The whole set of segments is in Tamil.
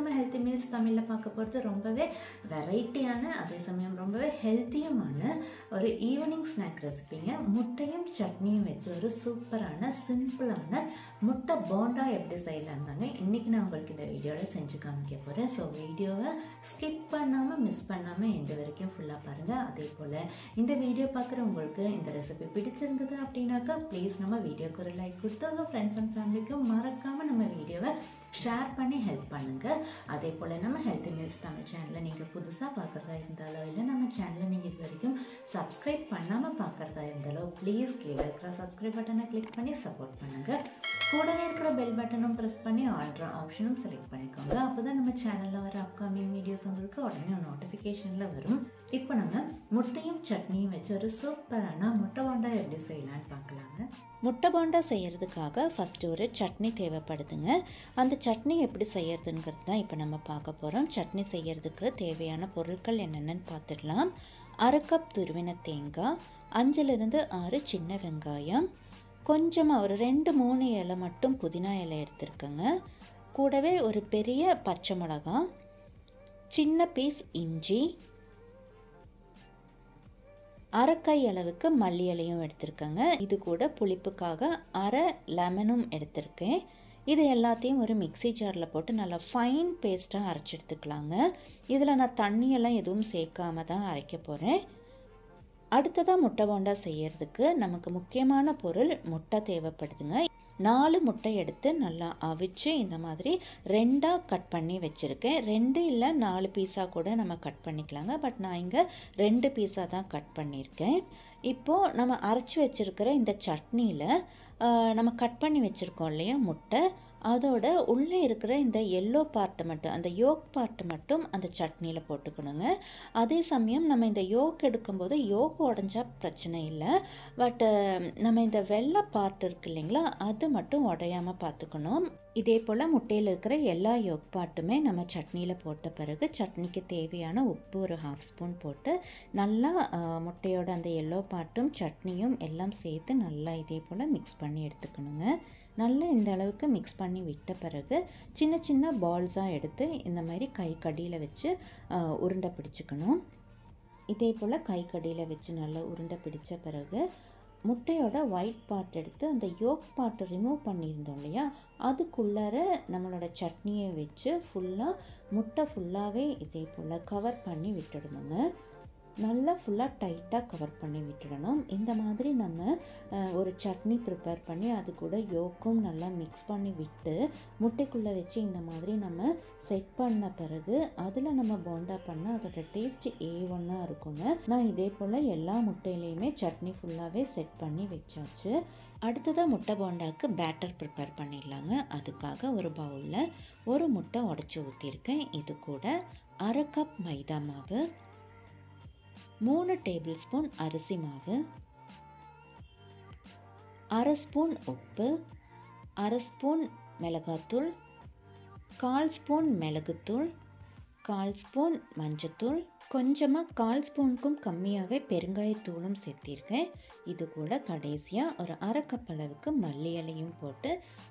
நம்ம ஹெல்த்தி மீல்ஸ் தமிழில் பார்க்க போகிறது ரொம்பவே வெரைட்டியான அதே சமயம் ரொம்பவே ஹெல்த்தியுமான ஒரு ஈவினிங் ஸ்நாக் ரெசிபிங்க. முட்டையும் சட்னியும் வச்சு ஒரு சூப்பரான சிம்பிளான முட்டை போண்டா எப்படி செய்யலாம் தாங்க இன்றைக்கி நான் உங்களுக்கு இந்த வீடியோவில் செஞ்சு காமிக்க போகிறேன். ஸோ வீடியோவை ஸ்கிப் பண்ணாமல் மிஸ் பண்ணாமல் எந்த வரைக்கும் ஃபுல்லாக பாருங்கள். அதே போல் இந்த வீடியோ பார்க்குற உங்களுக்கு இந்த ரெசிபி பிடிச்சிருந்தது அப்படின்னாக்கா ப்ளீஸ் நம்ம வீடியோக்கு ஒரு லைக் கொடுத்து உங்கள் ஃப்ரெண்ட்ஸ் அண்ட் ஃபேமிலிக்கும் மறக்காமல் நம்ம வீடியோவை ஷேர் பண்ணி ஹெல்ப் பண்ணுங்கள். அதே போல் நம்ம ஹெல்த்தி மீல்ஸ் தமிழ் சேனலை நீங்கள் புதுசாக பார்க்குறதா இருந்தாலோ இல்லை நம்ம சேனலை நீங்கள் இது வரைக்கும் சப்ஸ்கிரைப் பண்ணாமல் பார்க்குறதா இருந்தாலோ ப்ளீஸ் கீழே இருக்கிற சப்ஸ்கிரைப் பட்டனை கிளிக் பண்ணி சப்போர்ட் பண்ணுங்கள். கூடவே இருக்கிற பெல் பட்டனும் ப்ரெஸ் பண்ணி ஆல்ட்ர ஆப்ஷனும் செலக்ட் பண்ணிக்கோங்க. அப்போ தான் நம்ம சேனலில் வர அப்கமிங் வீடியோஸ் உங்களுக்கு உடனே நோட்டிஃபிகேஷனில் வரும். இப்போ நம்ம முட்டையும் சட்னியும் வச்சு ஒரு சூப்பரான முட்டை போண்டா எப்படி செய்யலான்னு பார்க்கலாங்க. முட்டை போண்டா செய்கிறதுக்காக ஃபஸ்ட்டு ஒரு சட்னி தேவைப்படுதுங்க. அந்த சட்னி எப்படி செய்யறதுங்கிறது தான் இப்போ நம்ம பார்க்க போகிறோம். சட்னி செய்கிறதுக்கு தேவையான பொருட்கள் என்னென்னு பார்த்துடலாம். 1/2 கப் துருவின தேங்காய், 5லிருந்து 6 சின்ன வெங்காயம், கொஞ்சமாக ஒரு 2-3 இலை மட்டும் புதினா இலை எடுத்துருக்கேங்க. கூடவே ஒரு பெரிய பச்சை மிளகா, சின்ன பீஸ் இஞ்சி, 1/2 கை அளவுக்கு மல்லி இலையும் எடுத்திருக்கேங்க. இது கூட புளிப்புக்காக 1/2 லெமனும் எடுத்திருக்கேன். இது எல்லாத்தையும் ஒரு மிக்ஸி ஜாரில் போட்டு நல்லா ஃபைன் பேஸ்ட்டாக அரைச்சி எடுத்துக்கலாங்க. இதில் நான் தண்ணியெல்லாம் எதுவும் சேர்க்காம தான் அரைக்க போகிறேன். அடுத்ததாக முட்டை போண்டா செய்யறதுக்கு நமக்கு முக்கியமான பொருள் முட்டை தேவைப்படுதுங்க. 4 முட்டை எடுத்து நல்லா அவிச்சு இந்த மாதிரி 2ஆக கட் பண்ணி வச்சுருக்கேன். 2 இல்லை 4 பீஸாக கூட நம்ம கட் பண்ணிக்கலாங்க. பட் நான் இங்கே 2 பீஸாக தான் கட் பண்ணியிருக்கேன். இப்போது நம்ம அரைச்சி வச்சுருக்கிற இந்த சட்னியில் நம்ம கட் பண்ணி வச்சுருக்கோம் இல்லையா முட்டை, அதோட உள்ளே இருக்கிற இந்த எல்லோ பார்ட்டு மட்டும், அந்த யோக் பார்ட்டு மட்டும் அந்த சட்னியில் போட்டுக்கணுங்க. அதே சமயம் நம்ம இந்த யோக் எடுக்கும்போது யோக் உடஞ்சா பிரச்சனை இல்லை, பட் நம்ம இந்த வெள்ளை பார்ட் இருக்கு இல்லைங்களா, அது மட்டும் உடையாமல் பார்த்துக்கணும். இதே போல் முட்டையில் இருக்கிற எல்லா யோக் பார்ட்டுமே நம்ம சட்னியில் போட்ட பிறகு சட்னிக்கு தேவையான உப்பு ஒரு 1/2 ஸ்பூன் போட்டு நல்லா முட்டையோட அந்த எல்லோ பார்ட்டும் சட்னியும் எல்லாம் சேர்த்து நல்லா இதே போல் மிக்ஸ் பண்ணி எடுத்துக்கணுங்க. நல்லா இந்த அளவுக்கு மிக்ஸ் பண்ணி விட்ட பிறகு சின்ன சின்ன பால்ஸாக எடுத்து இந்த மாதிரி கை கடியில் வச்சு உருண்டை பிடிச்சிக்கணும். இதே போல் கை கடியில் வச்சு நல்லா உருண்டை பிடித்த பிறகு முட்டையோட ஒயிட் பார்ட் எடுத்து அந்த யோக் பார்ட்டை ரிமூவ் பண்ணியிருந்தோம் இல்லையா, அதுக்குள்ளார நம்மளோட சட்னியை வச்சு ஃபுல்லாக முட்டை ஃபுல்லாகவே இதே போல் கவர் பண்ணி விட்டுடணுங்க. நல்லா ஃபுல்லாக டைட்டாக கவர் பண்ணி விட்டுடணும். இந்த மாதிரி நம்ம ஒரு சட்னி ப்ரிப்பேர் பண்ணி அது கூட யோக்கும் நல்லா மிக்ஸ் பண்ணி விட்டு முட்டைக்குள்ளே வச்சு இந்த மாதிரி நம்ம செட் பண்ண பிறகு அதில் நம்ம போண்டா பண்ணால் அதோட டேஸ்ட் A1 இருக்குங்க. நான் இதே போல் எல்லா முட்டையிலையுமே சட்னி ஃபுல்லாகவே செட் பண்ணி வச்சாச்சு. அடுத்ததாக முட்டை போண்டாவுக்கு பேட்டர் ப்ரிப்பேர் பண்ணிடலாங்க. அதுக்காக ஒரு பவுலில் ஒரு முட்டை உடச்சி ஊற்றிருக்கேன். இது கூட 1/2 கப் மைதா மாவு, 3 டேபிள் ஸ்பூன் அரிசி மாவு, 1/2 ஸ்பூன் உப்பு, 1/2 ஸ்பூன் மிளகாத்தூள், 1/4 ஸ்பூன் மிளகுத்தூள், 1/4 ஸ்பூன் மஞ்சத்தூள், கொஞ்சமாக 1/4 ஸ்பூனுக்கும் கம்மியாகவே பெருங்காயத்தூளும் சேர்த்திருக்கேன். இது கூட கடைசியாக ஒரு 1/2 கப் அளவுக்கு மல்லி இலையும் போட்டு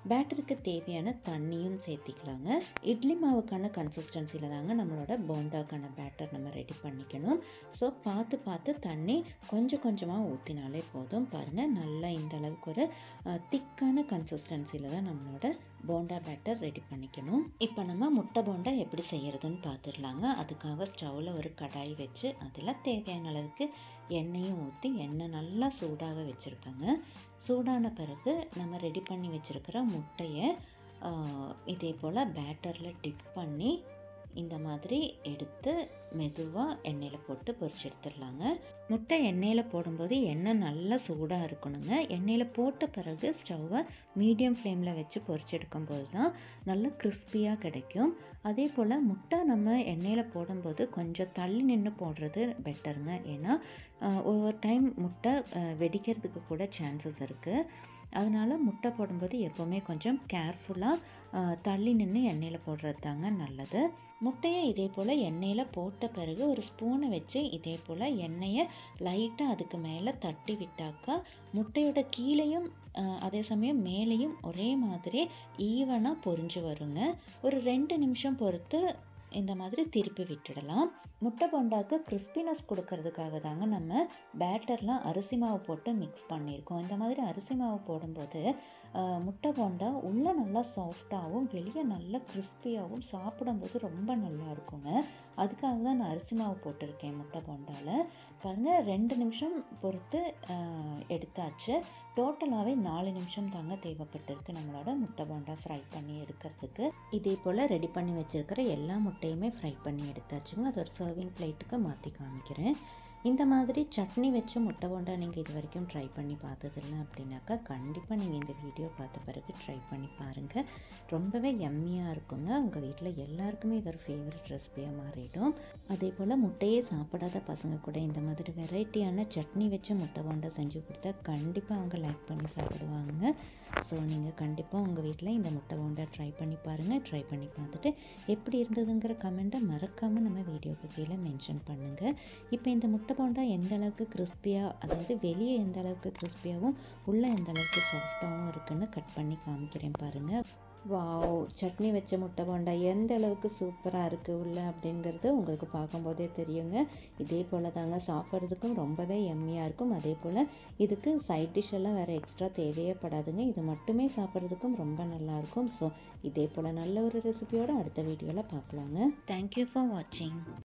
பேட்டருக்கு தேவையான தண்ணியும் சேர்த்திக்கலாங்க. இட்லி மாவுக்கான கன்சிஸ்டன்சியில் தாங்க நம்மளோட போண்டாக்கான பேட்டர் நம்ம ரெடி பண்ணிக்கணும். ஸோ பார்த்து தண்ணி கொஞ்சம் கொஞ்சமாக ஊற்றினாலே போதும். பாருங்கள், நல்லா இந்த அளவுக்கு ஒரு திக்கான கன்சிஸ்டன்சியில் தான் நம்மளோட போண்டா பேட்டர் ரெடி பண்ணிக்கணும். இப்போ நம்ம முட்டை போண்டா எப்படி செய்கிறதுன்னு பார்த்துடலாங்க. அதுக்காக ஸ்டவ்வில் ஒரு கடாய் வச்சு அதில் தேவையான அளவுக்கு எண்ணெயும் ஊற்றி எண்ணெய் நல்லா சூடாக வச்சுருக்கேங்க. சூடான பிறகு நம்ம ரெடி பண்ணி வச்சுருக்கிற முட்டையை இதே போல் பேட்டரில் டிப் பண்ணி இந்த மாதிரி எடுத்து மெதுவாக எண்ணெயில் போட்டு பொரிச்சு எடுத்துடலாங்க. முட்டை எண்ணெயில் போடும்போது எண்ணெய் நல்லா சூடாக இருக்கணுங்க. எண்ணெயில் போட்ட பிறகு ஸ்டவ்வை மீடியம் ஃப்ளேமில் வச்சு பொரிச்சு எடுக்கும்போது தான் நல்லா கிறிஸ்பியாக கிடைக்கும். அதே போல் முட்டை நம்ம எண்ணெயில் போடும்போது கொஞ்சம் தள்ளி நின்று போடுறது பெட்டருங்க. ஏன்னா ஒவ்வொரு டைம் முட்டை வெடிக்கிறதுக்கு கூட சான்சஸ் இருக்குது. அதனால் முட்டை போடும்போது எப்போவுமே கொஞ்சம் கேர்ஃபுல்லாக தள்ளி நின்று எண்ணெயில் போடுறது தாங்க நல்லது. முட்டையை இதே போல் எண்ணெயில் போட்ட பிறகு ஒரு ஸ்பூனை வச்சு இதே போல் எண்ணெயை லைட்டாக அதுக்கு மேலே தட்டி விட்டாக்கா முட்டையோட கீழேயும் அதே சமயம் மேலேயும் ஒரே மாதிரி ஈவனாக பொரிஞ்சு வருங்க. ஒரு 2 நிமிஷம் பொறுத்து இந்த மாதிரி திருப்பி விட்டுடலாம். முட்டை போண்டாக்கு கிறிஸ்பினஸ் கொடுக்கறதுக்காக தாங்க நம்ம பேட்டர்லாம் அரிசி மாவு போட்டு மிக்ஸ் பண்ணியிருக்கோம். இந்த மாதிரி அரிசி மாவு போடும்போது முட்டை போண்டா உள்ளே நல்லா சாஃப்டாகவும் வெளியே நல்லா கிறிஸ்பியாகவும் சாப்பிடும்போது ரொம்ப நல்லா இருக்குங்க. அதுக்காக தான் நான் அரிசி மாவு போட்டிருக்கேன் முட்டை போண்டாவில். பாருங்கள் 2 நிமிஷம் பொறுத்து எடுத்தாச்சு. டோட்டலாகவே 4 நிமிஷம் தாங்க தேவைப்பட்டிருக்கு நம்மளோட முட்டை போண்டா ஃப்ரை பண்ணி எடுக்கிறதுக்கு. இதே போல் ரெடி பண்ணி வச்சுருக்கிற எல்லா முட்டையுமே ஃப்ரை பண்ணி எடுத்தாச்சுங்க. அது ஒரு சர்விங் பிளேட்டுக்கு மாற்றி காமிக்கிறேன். இந்த மாதிரி சட்னி வச்சு முட்டை போண்டா நீங்கள் இது வரைக்கும் ட்ரை பண்ணி பார்த்ததில்ல அப்படின்னாக்கா கண்டிப்பாக நீங்கள் இந்த வீடியோ பார்த்த பிறகு ட்ரை பண்ணி பாருங்கள். ரொம்பவே யம்மியாக இருக்குங்க. உங்கள் வீட்டில் எல்லாருக்குமே இது ஒரு ஃபேவரட் ரெசிபியாக மாறிடும். அதே போல் முட்டையே சாப்பிடாத பசங்க கூட இந்த மாதிரி வெரைட்டியான சட்னி வச்சு முட்டை போண்டா செஞ்சு கொடுத்தா கண்டிப்பாக அவங்க லைக் பண்ணி சாப்பிடுவாங்க. ஸோ நீங்கள் கண்டிப்பாக உங்கள் வீட்டில் இந்த முட்டை போண்டா ட்ரை பண்ணி பாருங்கள். ட்ரை பண்ணி பார்த்துட்டு எப்படி இருந்ததுங்கிற கமெண்ட்டை மறக்காமல் நம்ம வீடியோக்கு கீழே மென்ஷன் பண்ணுங்கள். இப்போ இந்த முட்டை போண்டா எந்த அளவுக்கு கிறிஸ்பியாக, அதாவது வெளியே எந்த அளவுக்கு கிறிஸ்பியாகவும் உள்ளே எந்த அளவுக்கு சாஃப்டாகவும் இருக்குன்னு கட் பண்ணி காமிக்கிறேன் பாருங்கள். வாவ், சட்னி வச்ச முட்டை போண்டா எந்த அளவுக்கு சூப்பராக இருக்குது உள்ள அப்படிங்கிறது உங்களுக்கு பார்க்கும்போதே தெரியுங்க. இதே போல் தாங்க சாப்பிட்றதுக்கும் ரொம்பவே எம்மியாக இருக்கும். அதே போல் இதுக்கு சைட் டிஷ் எல்லாம் வேறு எக்ஸ்ட்ரா தேவையே படாதுங்க. இது மட்டுமே சாப்பிட்றதுக்கும் ரொம்ப நல்லாயிருக்கும். ஸோ இதே போல் நல்ல ஒரு ரெசிபியோடு அடுத்த வீடியோவில் பார்க்கலாங்க. தேங்க்யூ ஃபார் வாட்சிங்.